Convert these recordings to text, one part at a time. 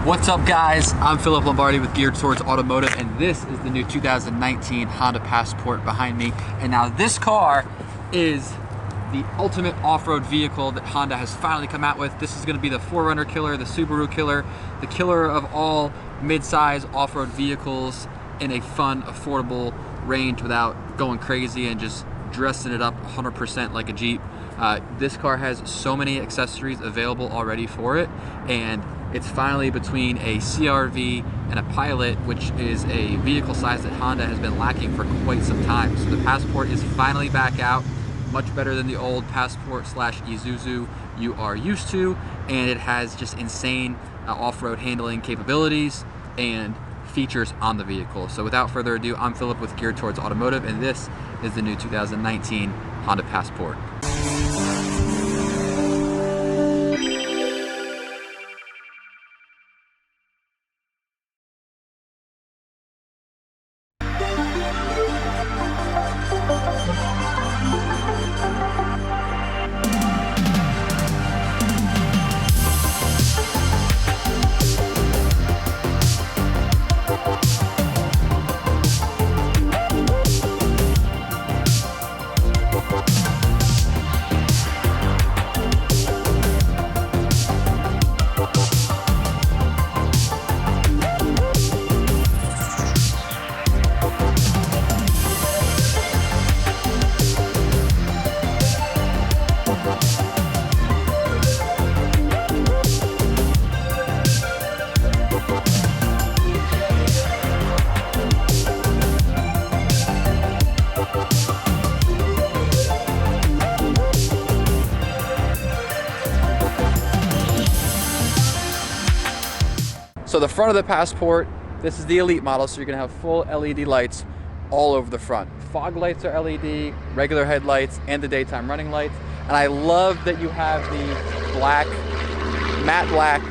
What's up, guys? I'm Philip Lombardi with Geared Towards Automotive, and this is the new 2019 Honda Passport behind me. And now this car is the ultimate off-road vehicle that Honda has finally come out with. This is going to be the Forerunner killer, the Subaru killer, the killer of all mid-size off-road vehicles in a fun, affordable range without going crazy and just dressing it up 100% like a Jeep. This car has so many accessories available already for it, and it's finally between a CR-V and a Pilot, which is a vehicle size that Honda has been lacking for quite some time. So the Passport is finally back out, much better than the old Passport / Isuzu you are used to, and it has just insane off-road handling capabilities and features on the vehicle. So without further ado, I'm Philip with Geared Towards Automotive, and this is the new 2019 Honda Passport. So the front of the Passport, this is the Elite model, so you're gonna have full LED lights all over the front. Fog lights are LED, regular headlights, and the daytime running lights. And I love that you have the black, matte black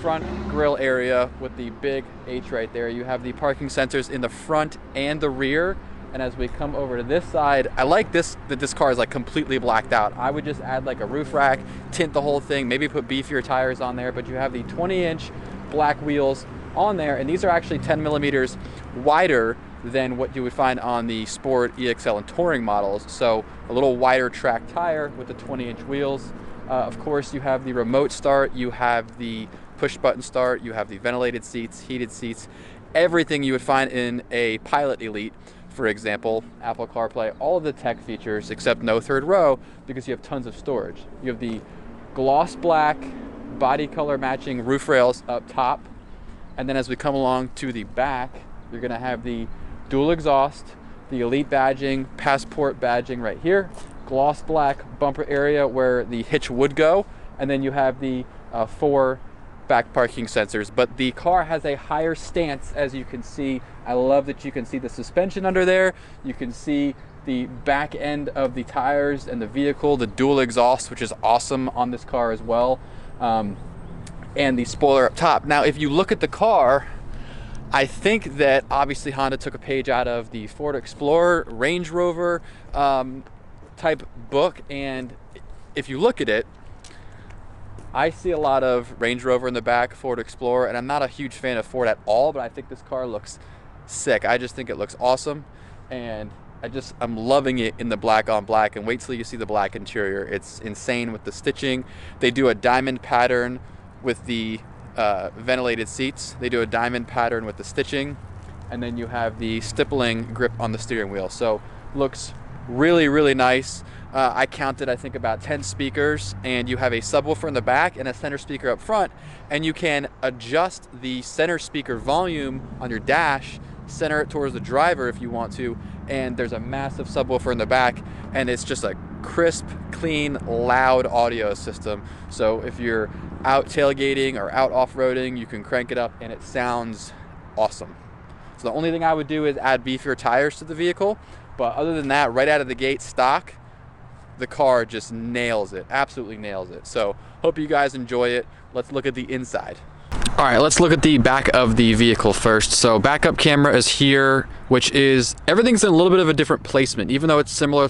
front grille area with the big H right there. You have the parking sensors in the front and the rear. And as we come over to this side, I like this, that this car is like completely blacked out. I would just add like a roof rack, tint the whole thing, maybe put beefier tires on there, but you have the 20-inch black wheels on there, and these are actually 10 millimeters wider than what you would find on the Sport, EXL, and Touring models. So a little wider track tire with the 20-inch wheels. Of course, you have the remote start, you have the push button start, you have the ventilated seats, heated seats, everything you would find in a Pilot Elite. For example, Apple CarPlay, all of the tech features except no third row because you have tons of storage. You have the gloss black body color matching roof rails up top, and then as we come along to the back, you're going to have the dual exhaust, the Elite badging, Passport badging right here, gloss black bumper area where the hitch would go, and then you have the 4 back parking sensors. But the car has a higher stance, as you can see. I love that you can see the suspension under there. You can see the back end of the tires and the vehicle, the dual exhaust, which is awesome on this car as well. And the spoiler up top. Now, if you look at the car, I think that obviously Honda took a page out of the Ford Explorer, Range Rover type book, and if you look at it, I see a lot of Range Rover in the back, Ford Explorer, and I'm not a huge fan of Ford at all, but I think this car looks sick. I just think it looks awesome, and I'm loving it in the black on black, and wait till you see the black interior. It's insane with the stitching. They do a diamond pattern with the ventilated seats. They do a diamond pattern with the stitching, and then you have the stippling grip on the steering wheel. So looks really, really nice. I counted, I think, about 10 speakers, and you have a subwoofer in the back and a center speaker up front, and you can adjust the center speaker volume on your dash, center it towards the driver if you want to, and there's a massive subwoofer in the back, and it's just a crisp, clean, loud audio system. So if you're out tailgating or out off-roading, you can crank it up and it sounds awesome. So the only thing I would do is add beefier tires to the vehicle, but other than that, right out of the gate stock, the car just nails it, absolutely nails it. So hope you guys enjoy it. Let's look at the inside. All right, let's look at the back of the vehicle first. So backup camera is here, which is, everything's in a little bit of a different placement. Even though it's similar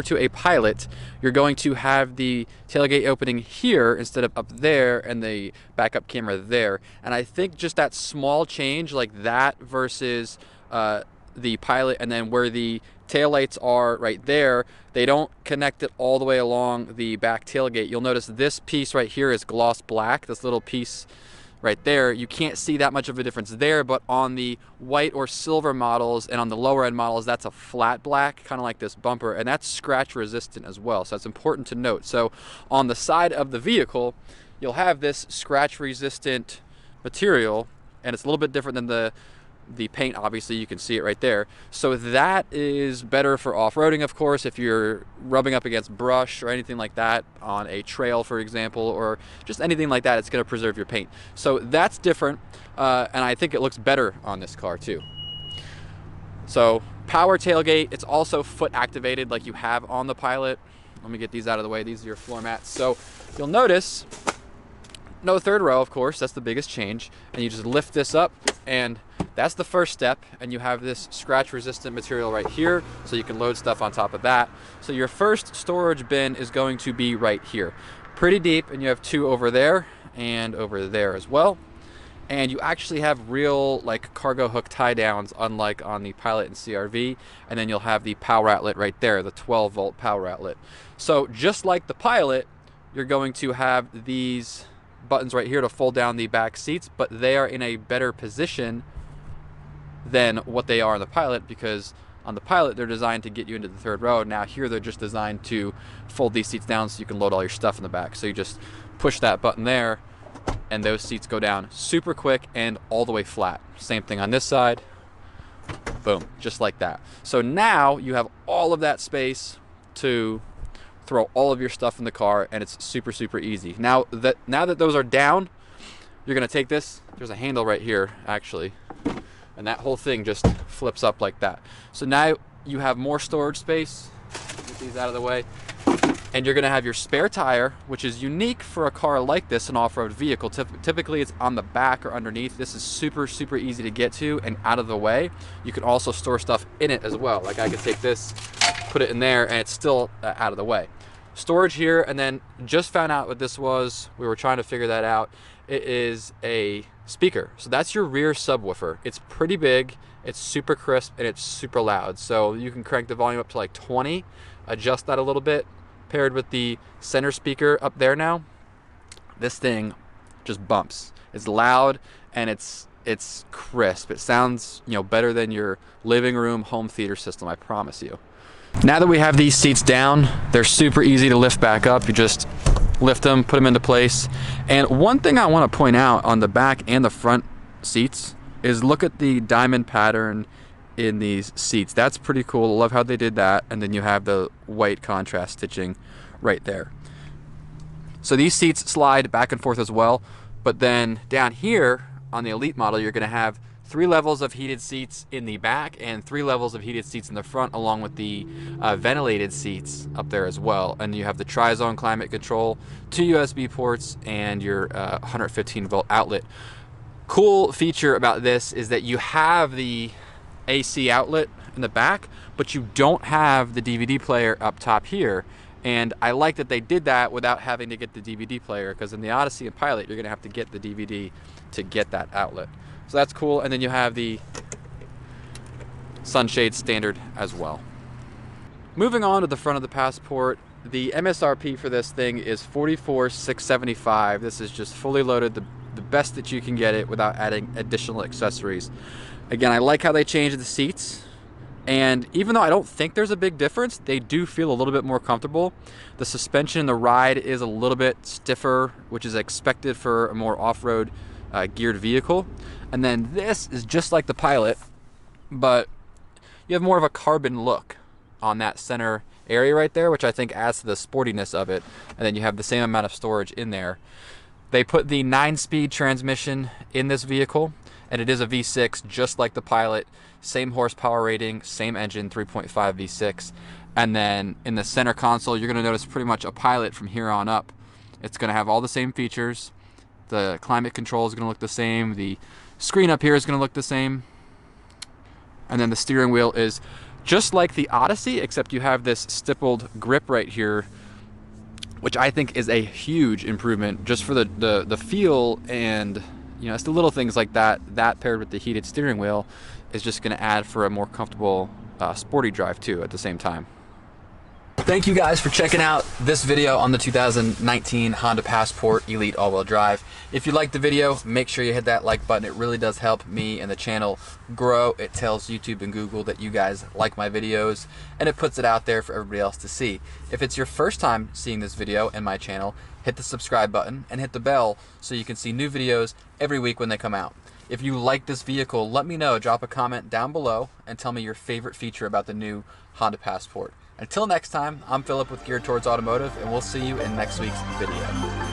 to a Pilot, you're going to have the tailgate opening here instead of up there, and the backup camera there. And I think just that small change like that versus the Pilot, and then where the taillights are right there, they don't connect it all the way along the back tailgate. You'll notice this piece right here is gloss black, this little piece right there. You can't see that much of a difference there, but on the white or silver models and on the lower end models, that's a flat black, kind of like this bumper, and that's scratch resistant as well. So that's important to note. So on the side of the vehicle, you'll have this scratch resistant material, and it's a little bit different than the paint. Obviously you can see it right there. So that is better for off-roading, of course, if you're rubbing up against brush or anything like that on a trail, for example, or just anything like that. It's going to preserve your paint. So that's different, and I think it looks better on this car too. So power tailgate, it's also foot activated like you have on the Pilot. Let me get these out of the way. These are your floor mats. So you'll notice no third row, of course, that's the biggest change, and you just lift this up, and that's the first step, and you have this scratch resistant material right here, so you can load stuff on top of that. So your first storage bin is going to be right here, pretty deep, and you have two over there and over there as well. And you actually have real like cargo hook tie downs, unlike on the Pilot and CRV. And then you'll have the power outlet right there, the 12-volt power outlet. So just like the Pilot, you're going to have these buttons right here to fold down the back seats, but they are in a better position than what they are on the Pilot, because on the Pilot they're designed to get you into the third row. Now here they're just designed to fold these seats down so you can load all your stuff in the back. So you just push that button there and those seats go down super quick and all the way flat. Same thing on this side. Boom, just like that. So now you have all of that space to throw all of your stuff in the car, and it's super, super easy. Now that those are down, you're gonna take this, there's a handle right here actually, and that whole thing just flips up like that. So now you have more storage space. Get these out of the way. And you're gonna have your spare tire, which is unique for a car like this, an off-road vehicle. Typically it's on the back or underneath. This is super, super easy to get to and out of the way. You can also store stuff in it as well. Like I could take this, put it in there, and it's still out of the way. Storage here, and then just found out what this was. We were trying to figure that out. It is a speaker. So that's your rear subwoofer. It's pretty big, it's super crisp, and it's super loud. So you can crank the volume up to like 20, adjust that a little bit, paired with the center speaker up there now. This thing just bumps. It's loud and it's crisp. It sounds, you know, better than your living room home theater system, I promise you. Now that we have these seats down, they're super easy to lift back up. You just lift them, put them into place. And one thing I want to point out on the back and the front seats is look at the diamond pattern in these seats. That's pretty cool. I love how they did that. And then you have the white contrast stitching right there. So these seats slide back and forth as well. But then down here on the Elite model, you're going to have 3 levels of heated seats in the back and 3 levels of heated seats in the front, along with the ventilated seats up there as well. And you have the tri-zone climate control, 2 USB ports, and your 115-volt outlet. Cool feature about this is that you have the AC outlet in the back, but you don't have the DVD player up top here. And I like that they did that without having to get the DVD player, because in the Odyssey and Pilot, you're going to have to get the DVD to get that outlet. So that's cool. And then you have the sunshade standard as well. Moving on to the front of the Passport, the MSRP for this thing is $44,675. This is just fully loaded, the best that you can get it without adding additional accessories. Again, I like how they changed the seats. And even though I don't think there's a big difference, they do feel a little bit more comfortable. The suspension in the ride is a little bit stiffer, which is expected for a more off-road geared vehicle. And then this is just like the Pilot, but you have more of a carbon look on that center area right there, which I think adds to the sportiness of it. And then you have the same amount of storage in there. They put the 9-speed transmission in this vehicle, and it is a V6 just like the Pilot. Same horsepower rating, same engine, 3.5 V6. And then in the center console, you're going to notice pretty much a Pilot from here on up. It's going to have all the same features. The climate control is going to look the same. The screen up here is going to look the same. And then the steering wheel is just like the Odyssey, except you have this stippled grip right here, which I think is a huge improvement just for the feel, and you know, it's the little things like that. That paired with the heated steering wheel is just going to add for a more comfortable sporty drive too at the same time. Thank you guys for checking out this video on the 2019 Honda Passport Elite all-wheel drive. If you liked the video, make sure you hit that like button. It really does help me and the channel grow. It tells YouTube and Google that you guys like my videos, and it puts it out there for everybody else to see. If it's your first time seeing this video and my channel, hit the subscribe button and hit the bell so you can see new videos every week when they come out. If you like this vehicle, let me know. Drop a comment down below and tell me your favorite feature about the new Honda Passport. Until next time, I'm Philip with Geared Towards Automotive, and we'll see you in next week's video.